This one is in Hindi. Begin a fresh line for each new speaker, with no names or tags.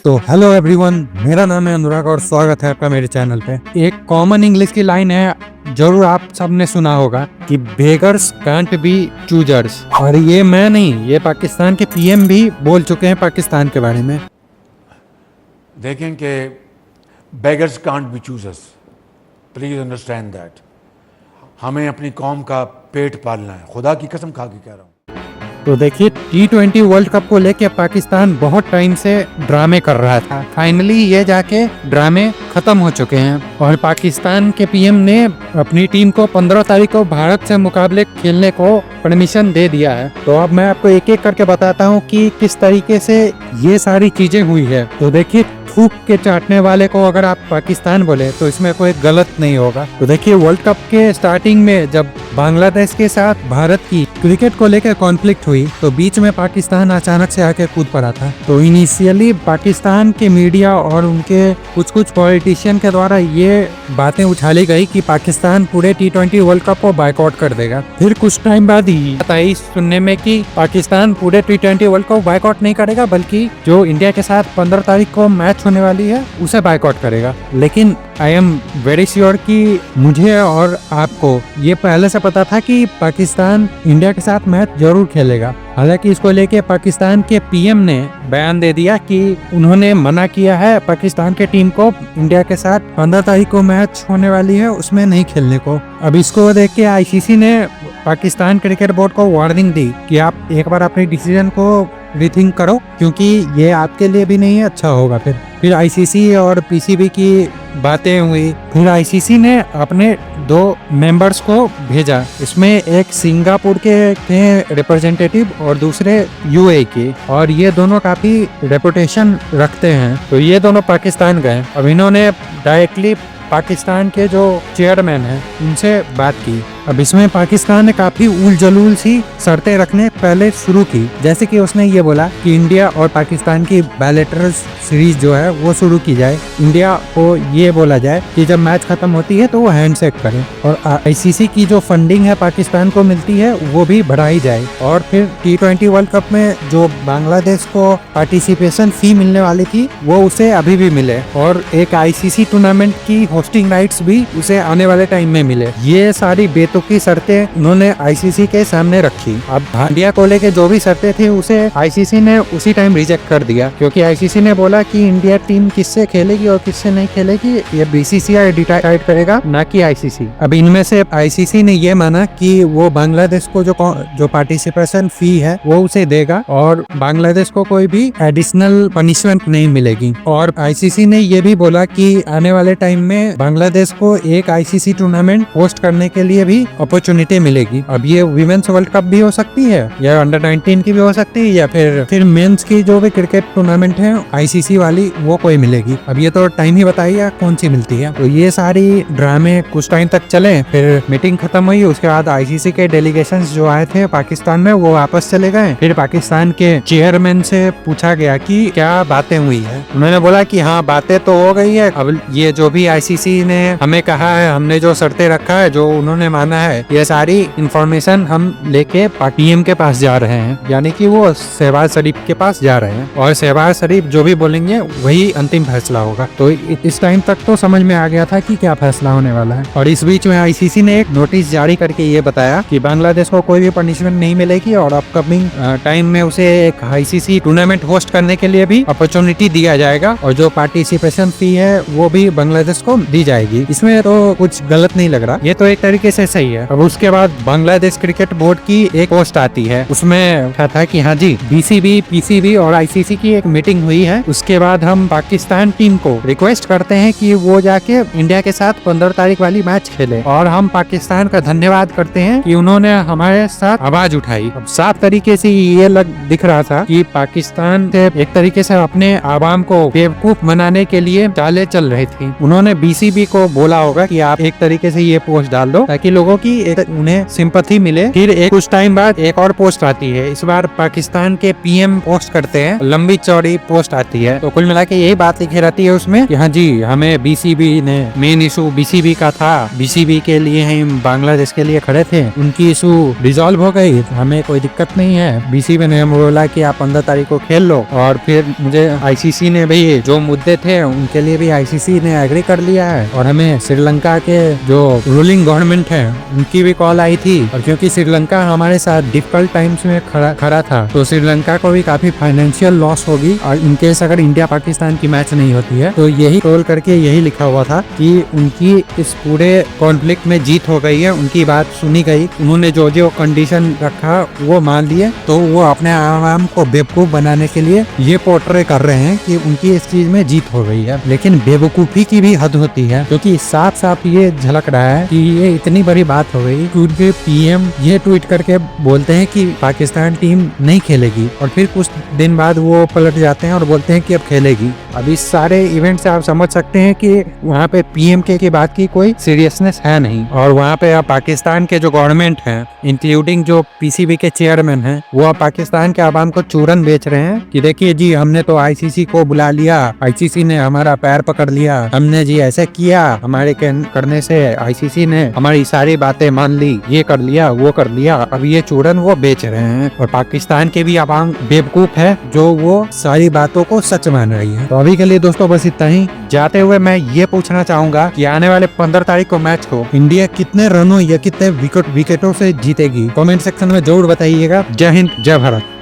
तो हेलो एवरीवन, मेरा नाम है अनुराग और स्वागत है आपका मेरे चैनल पे। एक कॉमन इंग्लिश की लाइन है, जरूर आप सबने सुना होगा कि बेगर्स कांट बी चूजर्स। और ये मैं नहीं, ये पाकिस्तान के पीएम भी बोल चुके हैं पाकिस्तान के बारे में।
देखें कि beggars can't be choosers, please understand that. हमें अपनी कौम का पेट पालना है, खुदा की कसम खा के कह रहा हूँ।
तो देखिए, T20 वर्ल्ड कप को लेके पाकिस्तान बहुत टाइम से ड्रामे कर रहा था। फाइनली ये जाके ड्रामे खत्म हो चुके हैं और पाकिस्तान के पीएम ने अपनी टीम को 15 तारीख को भारत से मुकाबले खेलने को परमिशन दे दिया है। तो अब मैं आपको एक एक करके बताता हूँ कि किस तरीके से ये सारी चीजें हुई है। तो देखिए, थूक के चाटने वाले को अगर आप पाकिस्तान बोले तो इसमें कोई गलत नहीं होगा। तो देखिए, वर्ल्ड कप के स्टार्टिंग में जब बांग्लादेश के साथ भारत की क्रिकेट को लेकर कॉन्फ्लिक्ट हुई तो बीच में पाकिस्तान अचानक से आके कूद पड़ा था। तो इनिशियली पाकिस्तान के मीडिया और उनके कुछ पॉलिटिशियन के द्वारा ये बातें उछाली गई कि पाकिस्तान पूरे T20 वर्ल्ड कप को बायकॉट कर देगा। फिर कुछ टाइम बाद ही बताई सुनने में कि पाकिस्तान पूरे T20 वर्ल्ड कप बायकॉट नहीं करेगा, बल्कि जो इंडिया के साथ 15 तारीख को मैच होने वाली है उसे बायकॉट करेगा। लेकिन आई एम वेरी श्योर कि मुझे और आपको ये पहले से पता था कि पाकिस्तान इंडिया के साथ मैच जरूर खेलेगा। हालांकि इसको लेके पाकिस्तान के पीएम ने बयान दे दिया कि उन्होंने मना किया है पाकिस्तान के टीम को इंडिया के साथ 15 तारीख को मैच होने वाली है उसमें नहीं खेलने को। अब इसको देख के आईसीसी ने पाकिस्तान क्रिकेट बोर्ड को वार्निंग दी कि आप एक बार अपने डिसीजन को रीथिंक करो, क्योंकि ये आपके लिए भी नहीं अच्छा होगा। फिर आईसीसी और पीसीबी की बातें हुई। फिर आईसीसी ने अपने 2 मेंबर्स को भेजा। इसमें एक सिंगापुर के थे रिप्रेजेंटेटिव और दूसरे यूएई के, और ये दोनों काफी रेपुटेशन रखते हैं। तो ये दोनों पाकिस्तान गए। अब इन्होंने डायरेक्टली पाकिस्तान के जो चेयरमैन हैं उनसे बात की। अब इसमें पाकिस्तान ने काफी उल जलूल सी शर्तें रखने पहले शुरू की, जैसे कि उसने ये बोला कि इंडिया और पाकिस्तान की बायलैटरल सीरीज जो है वो शुरू की जाए। इंडिया को ये बोला जाए कि जब मैच खत्म होती है तो वो हैंडशेक करे, और आईसीसी की जो फंडिंग है पाकिस्तान को मिलती है वो भी बढ़ाई जाए। और फिर T20 वर्ल्ड कप में जो बांग्लादेश को पार्टिसिपेशन फी मिलने वाली थी वो उसे अभी भी मिले, और एक आईसीसी टूर्नामेंट की होस्टिंग राइट्स भी उसे आने वाले टाइम में मिले। ये सारी की शर्तें उन्होंने आईसीसी के सामने रखी। अब इंडिया को लेके जो भी शर्तें थी उसे आईसीसी ने उसी टाइम रिजेक्ट कर दिया, क्योंकि आईसीसी ने बोला कि इंडिया टीम किससे खेलेगी और किससे नहीं खेलेगी ये बीसीसीआई डिसाइड करेगा, ना कि आईसीसी। अब इनमें से आईसीसी ने ये माना कि वो बांग्लादेश को जो पार्टिसिपेशन फी है वो उसे देगा और बांग्लादेश को कोई भी एडिशनल पनिशमेंट नहीं मिलेगी। और आईसीसी ने ये भी बोला कि आने वाले टाइम में बांग्लादेश को एक आईसीसी टूर्नामेंट होस्ट करने के लिए भी अपॉर्चुनिटी मिलेगी। अब ये विमेंस वर्ल्ड कप भी हो सकती है या अंडर 19 की भी हो सकती है, या फिर मेंस की जो भी क्रिकेट टूर्नामेंट है आईसीसी वाली वो कोई मिलेगी। अब ये तो टाइम ही बताइए कौन सी मिलती है। तो ये सारी ड्रामे कुछ टाइम तक चले, फिर मीटिंग खत्म हुई। उसके बाद आईसीसी के डेलीगेशंस जो आए थे पाकिस्तान में वो वापस चले गए। फिर पाकिस्तान के चेयरमैन से पूछा गया कि क्या बातें हुई है। उन्होंने बोला कि हाँ, बातें तो हो गई है। अब ये जो भी आईसीसी ने हमें कहा है, हमने जो शर्तें रखा है, जो उन्होंने माना है, ये सारी इंफॉर्मेशन हम लेके पीएम के पास जा रहे हैं, यानी कि वो शहबाज शरीफ के पास जा रहे हैं, और शहबाज शरीफ जो भी बोलेंगे वही अंतिम फैसला होगा। तो इस टाइम तक तो समझ में आ गया था कि क्या फैसला होने वाला है। और इस बीच में आईसीसी ने एक नोटिस जारी करके ये बताया कि बांग्लादेश को कोई भी पनिशमेंट नहीं मिलेगी और अपकमिंग टाइम में उसे एक आईसीसी टूर्नामेंट होस्ट करने के लिए भी अपॉर्चुनिटी दिया जाएगा, और जो पार्टिसिपेशन फी है वो भी बांग्लादेश को दी जाएगी। इसमें तो कुछ गलत नहीं लग रहा, ये तो एक तरीके से सही है। अब उसके बाद बांग्लादेश क्रिकेट बोर्ड की एक पोस्ट आती है, उसमें कहा था कि हाँ जी, बीसीबी, पीसीबी और आईसीसी की एक मीटिंग हुई है। उसके बाद हम पाकिस्तान टीम को रिक्वेस्ट करते हैं कि वो जाके इंडिया के साथ 15 तारीख वाली मैच खेले, और हम पाकिस्तान का धन्यवाद करते हैं कि उन्होंने हमारे साथ आवाज उठाई। अब साफ तरीके से ये दिख रहा था कि पाकिस्तान से एक तरीके से अपने आवाम को बेवकूफ बनाने के लिए चालें चल रही थी। उन्होंने बीसीबी को बोला होगा कि आप एक तरीके से ये पोस्ट डाल दो ताकि लोगों लोगों की उन्हें सिंपैथी मिले। फिर एक कुछ टाइम बाद एक और पोस्ट आती है, इस बार पाकिस्तान के पीएम पोस्ट करते हैं, लंबी चौड़ी पोस्ट आती है। तो कुल मिला के यही बात लिखी रहती है उसमें कि हाँ जी, हमें बीसीबी ने, मेन इशू बीसीबी का था, बीसीबी के लिए हम बांग्लादेश के लिए खड़े थे, उनकी इशू रिजॉल्व हो गई, हमें कोई दिक्कत नहीं है। बीसीबी ने हमें बोला कि आप 15 तारीख को खेल लो। और फिर मुझे आईसीसी ने भी जो मुद्दे थे उनके लिए भी आईसीसी ने एग्री कर लिया है। और हमें श्रीलंका के जो रूलिंग गवर्नमेंट है उनकी भी कॉल आई थी, और क्योंकि श्रीलंका हमारे साथ डिफिकल्ट टाइम्स में खड़ा था, तो श्रीलंका को भी काफी फाइनेंशियल लॉस होगी और इनकेस अगर इंडिया पाकिस्तान की मैच नहीं होती है। तो यही रोल करके यही लिखा हुआ था कि उनकी इस पूरे कॉन्फ्लिक्ट में जीत हो गई है, उनकी बात सुनी गई, उन्होंने जो जो कंडीशन रखा वो मान लिए। तो वो अपने आवाम को बेवकूफ बनाने के लिए ये पोर्ट्रे कर रहे हैं कि उनकी इस चीज में जीत हो गई है। लेकिन बेवकूफी की भी हद होती है, क्योंकि साफ साफ ये झलक रहा है कि ये इतनी बड़ी बात हो गई। उनके पीएम ये ट्वीट करके बोलते हैं कि पाकिस्तान टीम नहीं खेलेगी, और फिर कुछ दिन बाद वो पलट जाते हैं और बोलते हैं कि अब खेलेगी। अब इस सारे इवेंट से आप समझ सकते हैं कि वहाँ पे पीएमके की बात की कोई सीरियसनेस है नहीं। और वहाँ पे अब पाकिस्तान के जो गवर्नमेंट है, इंक्लूडिंग जो पीसीबी के चेयरमैन हैं, वो अब पाकिस्तान के आवाम को चूरन बेच रहे हैं कि देखिए जी, हमने तो आईसीसी को बुला लिया, आईसीसी ने हमारा पैर पकड़ लिया, हमने जी ऐसे किया, हमारे करने से आईसीसी ने हमारी सारी बातें मान ली, ये कर लिया वो कर लिया। अब ये चूरन वो बेच रहे हैं, और पाकिस्तान के भी आवाम बेवकूफ है जो वो सारी बातों को सच मान रही है। तो अभी के लिए दोस्तों बस इतना ही। जाते हुए मैं ये पूछना चाहूंगा कि आने वाले 15 तारीख को मैच को इंडिया कितने रनों या कितने विकेटों से जीतेगी? कमेंट सेक्शन में जरूर बताइएगा। जय हिंद, जय भारत।